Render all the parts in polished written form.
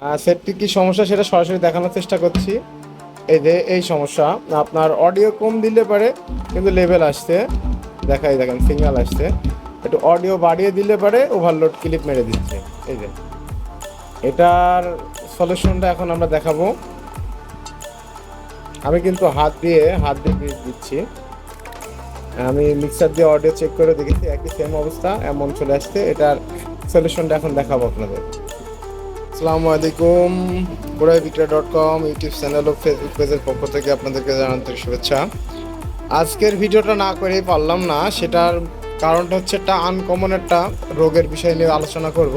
সেটটি কি সমস্যা সেটা সরাসরি দেখানোর চেষ্টা করছি। এই যে এই সমস্যা, আপনার অডিও কম দিলে পারে কিন্তু লেভেল আসছে, দেখেন সিগন্যাল আসছে। একটু অডিও বাড়িয়ে দিলে পারে ওভারলোড ক্লিপ মেরে দিচ্ছে। এই যে এটার সলিউশনটা এখন আমরা দেখাবো। আমি কিন্তু হাত দিয়ে দিচ্ছি। আমি মিক্সার দিয়ে অডিও চেক করে দেখেছি, একই সেম অবস্থা এমন চলে আসছে। এটার সলিউশনটা এখন দেখাবো আপনাদের। আসসালামু আলাইকুম, burai.com ইউটিউব চ্যানেল ও ফেসবুক পেজের পক্ষ থেকে আপনাদেরকে জানাতে শুভেচ্ছা। আজকের ভিডিওটা না করেই পারলাম না, সেটার কারণটা হচ্ছে একটা আনকমন একটা রোগের বিষয় নিয়ে আলোচনা করব।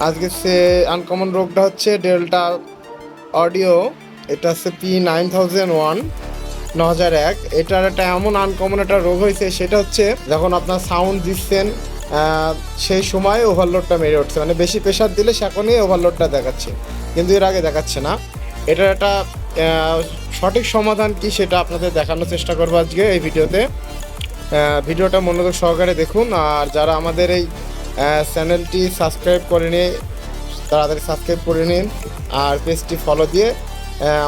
আজকে সে আনকমন রোগটা হচ্ছে ডেল্টা অডিও, এটা হচ্ছে P9001 9001। এটার একটা এমন আনকমন একটা রোগ হয়েছে, সেটা হচ্ছে যখন আপনার সাউন্ড দিচ্ছেন সেই সময় ওভারলোডটা মেরে উঠছে, মানে বেশি প্রেশার দিলে সেখানেই ওভারলোডটা দেখাচ্ছে, কিন্তু এর আগে দেখাচ্ছে না। এটার একটা সঠিক সমাধান কি সেটা আপনাদের দেখানোর চেষ্টা করবো আজকে এই ভিডিওতে। ভিডিওটা মনোযোগ সহকারে দেখুন। আর যারা আমাদের এই চ্যানেলটি সাবস্ক্রাইব করে নিয়ে তাড়াতাড়ি সাবস্ক্রাইব করে নিন, আর পেজটি ফলো দিয়ে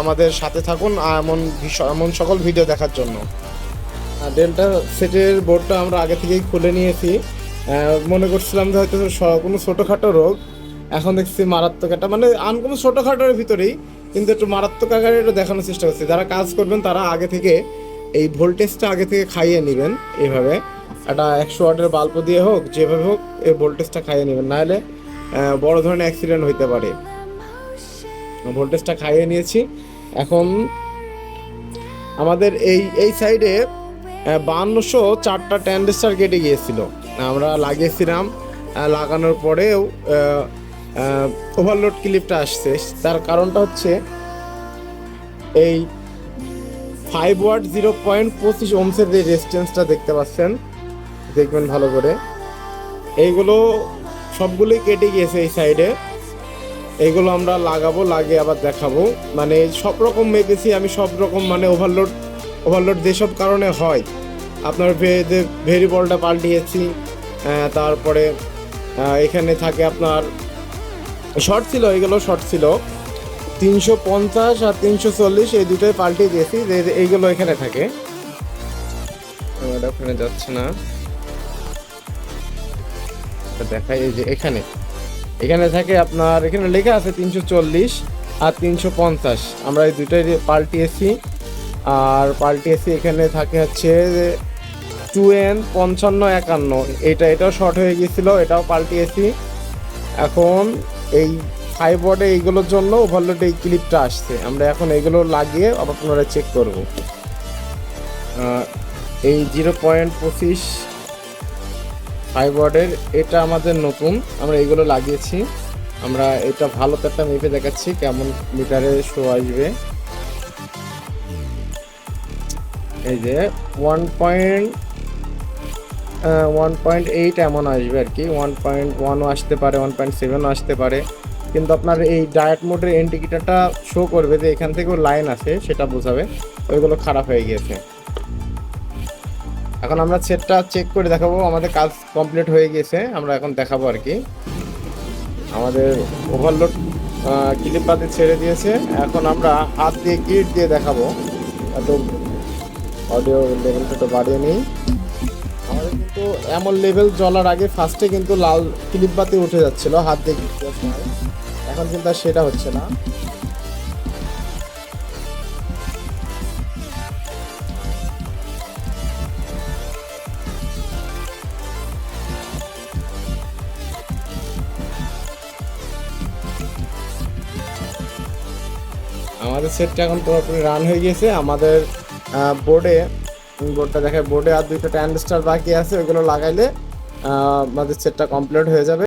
আমাদের সাথে থাকুন এমন সকল ভিডিও দেখার জন্য। ডেল্টা সেটের বোর্ডটা আমরা আগে থেকেই খুলে নিয়েছি। মনে করছিলাম যে হয়তো কোনো ছোটোখাটো রোগ, এখন দেখছি মারাত্মক একটা, মানে আনকমন ছোটোখাটোর ভিতরেই কিন্তু একটু মারাত্মক আকারে একটু দেখানোর চেষ্টা করছি। যারা কাজ করবেন তারা আগে থেকে এই ভোল্টেজটা আগে থেকে খাইয়ে নেবেন। এইভাবে একটা 100 ওয়াটের বাল্ব দিয়ে হোক, যেভাবে হোক এই ভোল্টেজটা খাইয়ে নেবেন, নাহলে বড় ধরনের অ্যাক্সিডেন্ট হইতে পারে। ভোল্টেজটা খাইয়ে নিয়েছি। এখন আমাদের এই সাইডে 5204টা ট্রানজিস্টর কেটে গিয়েছিল, আমরা লাগিয়েছিলাম। লাগানোর পরেও ওভারলোড ক্লিপটা আসছে। তার কারণটা হচ্ছে এই 5 ওয়াট 0.25 ওহমসের যে রেজিস্ট্যান্সটা দেখতে পাচ্ছেন, দেখবেন ভালো করে। এইগুলো সবগুলোই কেটে গিয়েছে এই সাইডে। এইগুলো আমরা লাগাবো, লাগিয়ে আবার দেখাবো। মানে সব রকম মেপেছি আমি, সব রকম, মানে ওভারলোড যেসব কারণে হয়, আপনার ভেরিয়েবলটা পাল্টিয়েছি। তারপরে এখানে থাকে আপনার শর্ট ছিল, এইগুলো শর্ট ছিল 350 আর 340, এই দুটোই পাল্টিয়ে দিয়েছি। এইগুলো এখানে থাকে, ওখানে যাচ্ছে না, দেখাই। এই যে এখানে থাকে আপনার, এখানে লেখা আছে 340 আর 350, আমরা এই দুটোই পাল্টিয়েছি। আর পাল্টিয়েছি এখানে থাকে হচ্ছে 2N5551, এটাও শর্ট হয়ে গিয়েছিল, এটাও পাল্টিয়েছি। এখন এই 5 ওয়াটে এইগুলোর জন্য ওভারলোড এই ক্লিপটা আসছে, আমরা এখন এইগুলো লাগিয়ে আবার পুনরায় চেক করব। এই 0.25 5 ওয়াটের এটা আমাদের নতুন, আমরা এইগুলো লাগিয়েছি। আমরা এটা ভালো একটা মেপে দেখাচ্ছি কেমন মিটারে শো আসবে। এই যে 1.8 এমন আসবে আর কি, 1.1ও আসতে পারে, 1.7ও আসতে পারে। কিন্তু আপনার এই ডায়েট মোডের ইন্ডিকেটরটা শো করবে যে এখান থেকেও লাইন আছে, সেটা বোঝাবে। ওইগুলো খারাপ হয়ে গিয়েছে। এখন আমরা সেটটা চেক করে দেখাবো। আমাদের কাজ কমপ্লিট হয়ে গেছে, আমরা এখন দেখাবো আর কি। আমাদের ওভারলোড ক্লিপ পাতে ছেড়ে দিয়েছে। এখন আমরা হাত দিয়ে গিট দিয়ে দেখাবো। এত অডিও লেভেলটা একটু বাড়িয়ে নিই। আমাদের কিন্তু এমন লেভেল জ্বলার আগে ফার্স্টে কিন্তু লাল ক্লিপ বাতি উঠে যাচ্ছিল হাত দিয়ে গিট দেওয়ার সময়, এখন কিন্তু আর সেটা হচ্ছে না। আমাদের সেটটা এখন পুরোপুরি রান হয়ে গেছে। আমাদের বোর্ডটা দেখায়, বোর্ডে আর দুইটা ট্রানজিস্টর বাকি আছে, ওইগুলো লাগাইলে আমাদের সেটটা কমপ্লিট হয়ে যাবে।